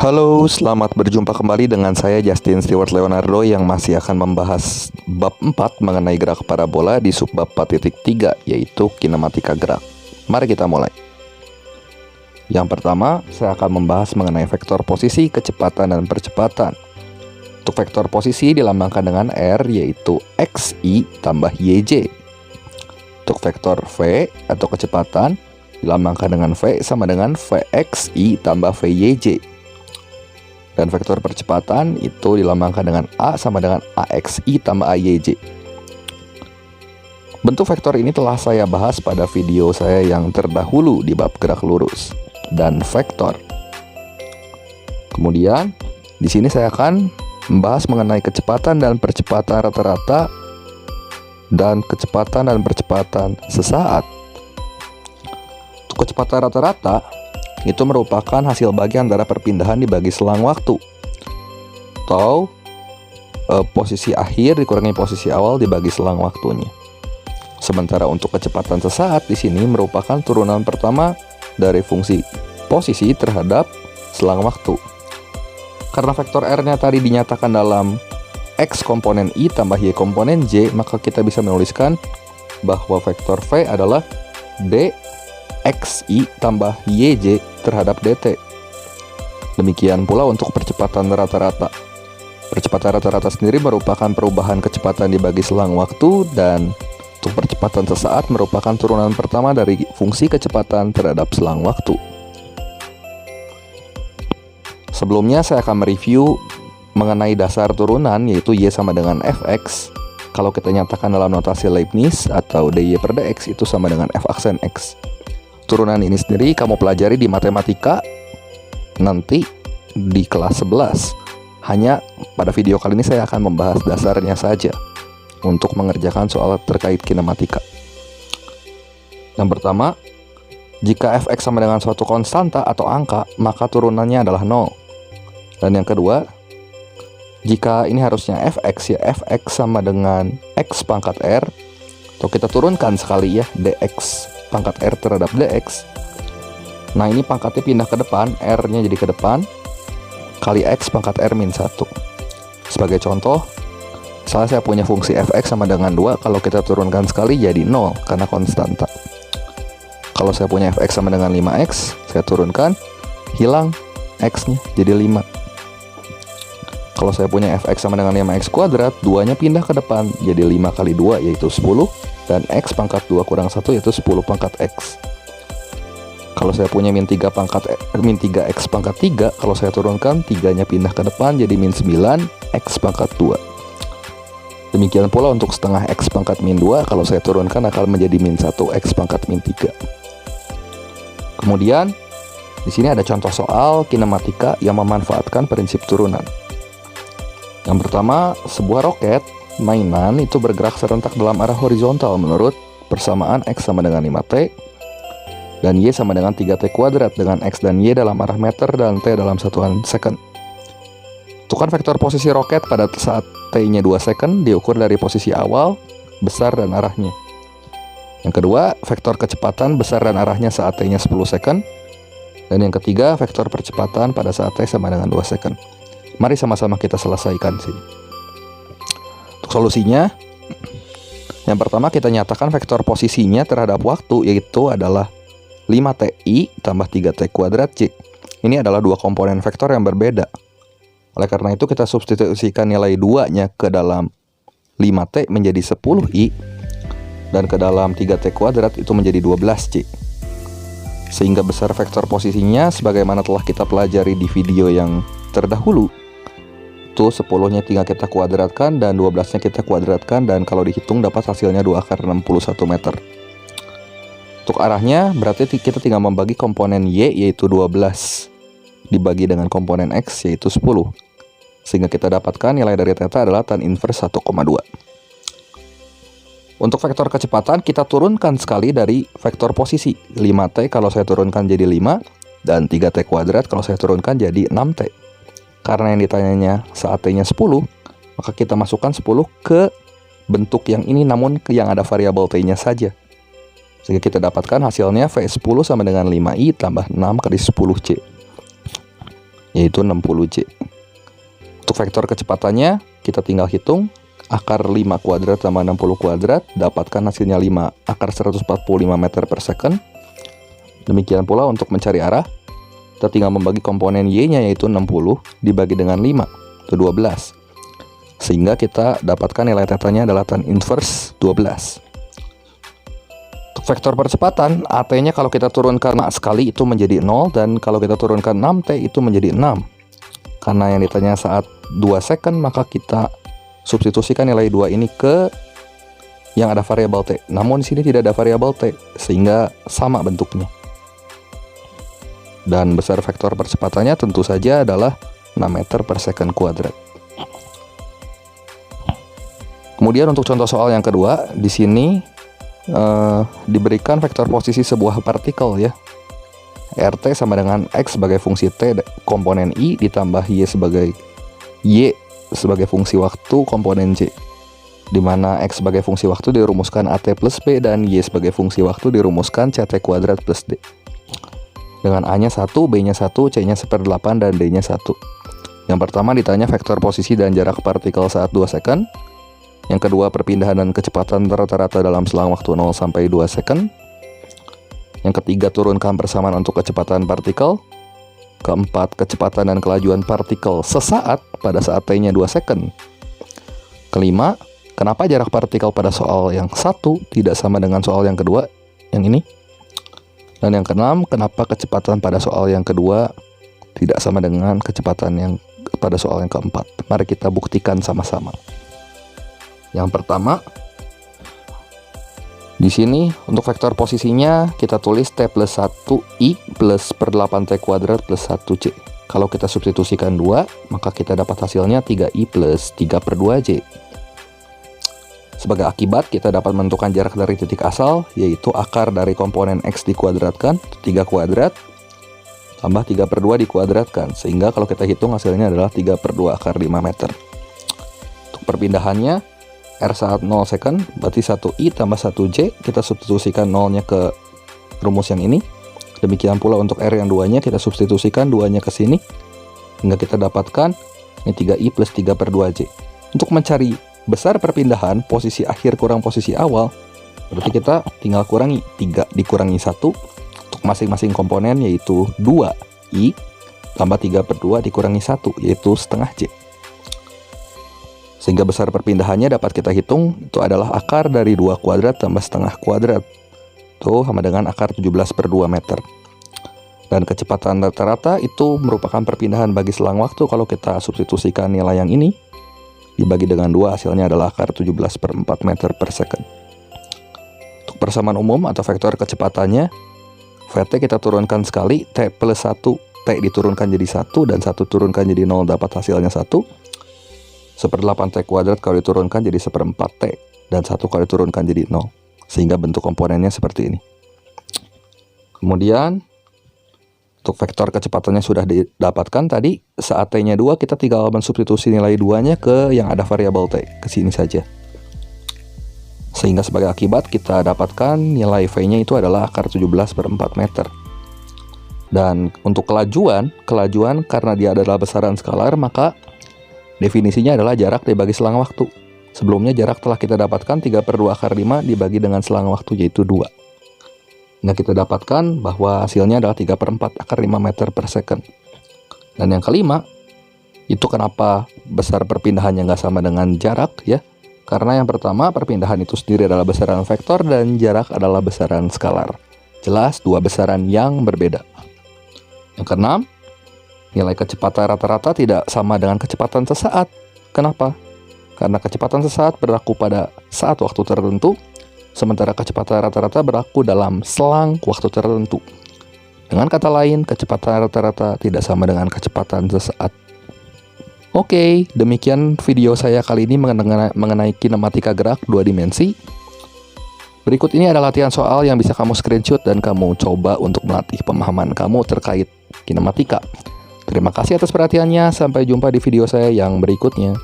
Halo, selamat berjumpa kembali dengan saya Justin Stewart Leonardo yang masih akan membahas bab 4 mengenai gerak parabola di subbab 4.3 yaitu kinematika gerak. Mari kita mulai. Yang pertama, saya akan membahas mengenai vektor posisi, kecepatan, dan percepatan. Untuk vektor posisi dilambangkan dengan R yaitu XI tambah YJ. Untuk vektor V atau kecepatan dilambangkan dengan V sama dengan VXI tambah VYJ. Dan vektor percepatan itu dilambangkan dengan A sama dengan AXI tambah AYJ. Bentuk vektor ini telah saya bahas pada video saya yang terdahulu di bab gerak lurus dan vektor. Kemudian di sini saya akan membahas mengenai kecepatan dan percepatan rata-rata dan kecepatan dan percepatan sesaat. Untuk kecepatan rata-rata itu merupakan hasil bagi antara perpindahan dibagi selang waktu atau posisi akhir dikurangi posisi awal dibagi selang waktunya. Sementara untuk kecepatan sesaat di sini merupakan turunan pertama dari fungsi posisi terhadap selang waktu. Karena vektor R-nya tadi dinyatakan dalam X komponen I tambah Y komponen J, maka kita bisa menuliskan bahwa vektor V adalah D XI tambah YJ terhadap DT. Demikian pula untuk percepatan rata-rata. Percepatan rata-rata sendiri merupakan perubahan kecepatan dibagi selang waktu, dan untuk percepatan sesaat merupakan turunan pertama dari fungsi kecepatan terhadap selang waktu. Sebelumnya saya akan mereview mengenai dasar turunan yaitu Y sama dengan Fx. Kalau kita nyatakan dalam notasi Leibniz atau dy per dx itu sama dengan F aksen X. Turunan ini sendiri kamu pelajari di matematika nanti di kelas 11. Hanya pada video kali ini saya akan membahas dasarnya saja untuk mengerjakan soal terkait kinematika. Yang pertama, jika fx sama dengan suatu konstanta atau angka, maka turunannya adalah 0. Dan yang kedua, jika ini harusnya fx ya fx sama dengan x pangkat r, atau kita turunkan sekali ya dx pangkat R terhadap dx. Nah ini pangkatnya pindah ke depan, R-nya jadi ke depan, kali X pangkat R min 1. Sebagai contoh, misalnya saya punya fungsi fx sama dengan 2, kalau kita turunkan sekali jadi 0 karena konstanta. Kalau saya punya fx sama dengan 5x, saya turunkan, hilang x-nya jadi 5. Kalau saya punya fx sama dengan 5x kuadrat, 2-nya pindah ke depan, jadi 5 kali 2 yaitu 10, dan x pangkat 2 kurang 1 yaitu 10 pangkat x. Kalau saya punya min 3x pangkat 3, kalau saya turunkan 3-nya pindah ke depan jadi min 9 x pangkat 2. Demikian pula untuk setengah x pangkat min 2, kalau saya turunkan akan menjadi min 1 x pangkat min 3. Kemudian di sini ada contoh soal kinematika yang memanfaatkan prinsip turunan. Yang pertama, sebuah roket mainan itu bergerak serentak dalam arah horizontal menurut persamaan X sama dengan 5T dan Y sama dengan 3T kuadrat dengan X dan Y dalam arah meter dan T dalam satuan second. Tentukan vektor posisi roket pada saat T-nya 2 second diukur dari posisi awal, besar, dan arahnya. Yang kedua, vektor kecepatan besar dan arahnya saat T-nya 10 second. Dan yang ketiga, vektor percepatan pada saat T sama dengan 2 second. Mari sama-sama kita selesaikan sini. Untuk solusinya, yang pertama kita nyatakan vektor posisinya terhadap waktu yaitu adalah 5TI tambah 3T kuadrat J. Ini adalah dua komponen vektor yang berbeda. Oleh karena itu kita substitusikan nilai 2-nya ke dalam 5T menjadi 10I dan ke dalam 3T kuadrat itu menjadi 12C. Sehingga besar vektor posisinya sebagaimana telah kita pelajari di video yang terdahulu, itu 10-nya tinggal kita kuadratkan dan 12-nya kita kuadratkan, dan kalau dihitung dapat hasilnya 2 akar 61 meter. Untuk arahnya berarti kita tinggal membagi komponen Y yaitu 12 dibagi dengan komponen X yaitu 10. Sehingga kita dapatkan nilai dari theta adalah tan inverse 1,2. Untuk vektor kecepatan kita turunkan sekali dari vektor posisi. 5T kalau saya turunkan jadi 5 dan 3T kuadrat kalau saya turunkan jadi 6T. Karena yang ditanyanya saat T-nya 10, maka kita masukkan 10 ke bentuk yang ini namun yang ada variabel T-nya saja. Sehingga kita dapatkan hasilnya V10 sama dengan 5I tambah 6 kali 10C. yaitu 60J. Untuk vektor kecepatannya, kita tinggal hitung akar 5 kuadrat tambah 60 kuadrat, dapatkan hasilnya 5 akar 145 meter per second. Demikian pula untuk mencari arah, kita tinggal membagi komponen Y-nya yaitu 60 dibagi dengan 5, itu 12. Sehingga kita dapatkan nilai θ-nya adalah tan inverse 12. Untuk vektor percepatan, AT-nya kalau kita turunkan sekali itu menjadi 0, dan kalau kita turunkan 6T itu menjadi 6. Karena yang ditanya saat 2 second, maka kita substitusikan nilai 2 ini ke yang ada variabel T. Namun di sini tidak ada variabel T, sehingga sama bentuknya. Dan besar vektor percepatannya tentu saja adalah 6 meter per second kuadrat. Kemudian untuk contoh soal yang kedua, di sini diberikan vektor posisi sebuah partikel ya. RT sama dengan X sebagai fungsi T komponen I ditambah Y sebagai fungsi waktu komponen J. Di mana X sebagai fungsi waktu dirumuskan AT plus B dan Y sebagai fungsi waktu dirumuskan CT kuadrat plus D. Dengan A-nya 1, B-nya 1, C-nya 1/8, dan D-nya 1. Yang pertama ditanya vektor posisi dan jarak partikel saat 2 second. Yang kedua perpindahan dan kecepatan rata-rata dalam selang waktu 0 sampai 2 second. Yang ketiga turunkan persamaan untuk kecepatan partikel. Keempat kecepatan dan kelajuan partikel sesaat pada saat T-nya 2 second. Kelima, kenapa jarak partikel pada soal yang satu tidak sama dengan soal yang kedua, yang ini? Dan yang keenam, kenapa kecepatan pada soal yang kedua tidak sama dengan kecepatan yang pada soal yang keempat? Mari kita buktikan sama-sama. Yang pertama, di sini untuk vektor posisinya kita tulis T plus 1I plus per 8T kuadrat plus 1C. Kalau kita substitusikan 2, maka kita dapat hasilnya 3I plus 3/2J. Sebagai akibat, kita dapat menentukan jarak dari titik asal, yaitu akar dari komponen X dikuadratkan, 3 kuadrat, tambah 3/2 dikuadratkan. Sehingga kalau kita hitung hasilnya adalah 3/2 akar 5 meter. Untuk perpindahannya, R saat 0 second, berarti 1I tambah 1J, kita substitusikan 0-nya ke rumus yang ini. Demikian pula untuk R yang 2-nya, kita substitusikan 2-nya ke sini, hingga kita dapatkan ini 3I plus 3/2J. Untuk mencari besar perpindahan, posisi akhir kurang posisi awal, berarti kita tinggal kurangi 3 dikurangi 1 untuk masing-masing komponen, yaitu 2I tambah 3/2 dikurangi 1, yaitu setengah J. Sehingga besar perpindahannya dapat kita hitung, itu adalah akar dari 2 kuadrat tambah setengah kuadrat, itu sama dengan akar 17/2 meter. Dan kecepatan rata-rata itu merupakan perpindahan bagi selang waktu. Kalau kita substitusikan nilai yang ini dibagi dengan 2, hasilnya adalah akar 17/4 meter per second. Untuk persamaan umum atau vektor kecepatannya, VT kita turunkan sekali, T plus 1, T diturunkan jadi 1, dan 1 turunkan jadi 0, dapat hasilnya 1. 1/8T kuadrat kalau diturunkan jadi 1/4T, dan 1 kalau diturunkan jadi 0. Sehingga bentuk komponennya seperti ini. Kemudian, untuk vektor kecepatannya sudah didapatkan tadi, saat T-nya 2, kita tinggal mensubstitusi nilai 2-nya ke yang ada variabel T, ke sini saja. Sehingga sebagai akibat kita dapatkan nilai V-nya itu adalah akar 17/4 meter. Dan untuk kelajuan karena dia adalah besaran skalar, maka definisinya adalah jarak dibagi selang waktu. Sebelumnya jarak telah kita dapatkan 3/2 akar 5 dibagi dengan selang waktu, yaitu 2. Nah, kita dapatkan bahwa hasilnya adalah 3/4 akar 5 meter per second. Dan yang kelima, itu kenapa besar perpindahannya nggak sama dengan jarak ya? Karena yang pertama, perpindahan itu sendiri adalah besaran vektor dan jarak adalah besaran skalar. Jelas dua besaran yang berbeda. Yang keenam, nilai kecepatan rata-rata tidak sama dengan kecepatan sesaat. Kenapa? Karena kecepatan sesaat berlaku pada saat waktu tertentu, sementara kecepatan rata-rata berlaku dalam selang waktu tertentu. Dengan kata lain, kecepatan rata-rata tidak sama dengan kecepatan sesaat. Oke, demikian video saya kali ini mengenai kinematika gerak 2 dimensi. Berikut ini adalah latihan soal yang bisa kamu screenshot dan kamu coba untuk melatih pemahaman kamu terkait kinematika. Terima kasih atas perhatiannya, sampai jumpa di video saya yang berikutnya.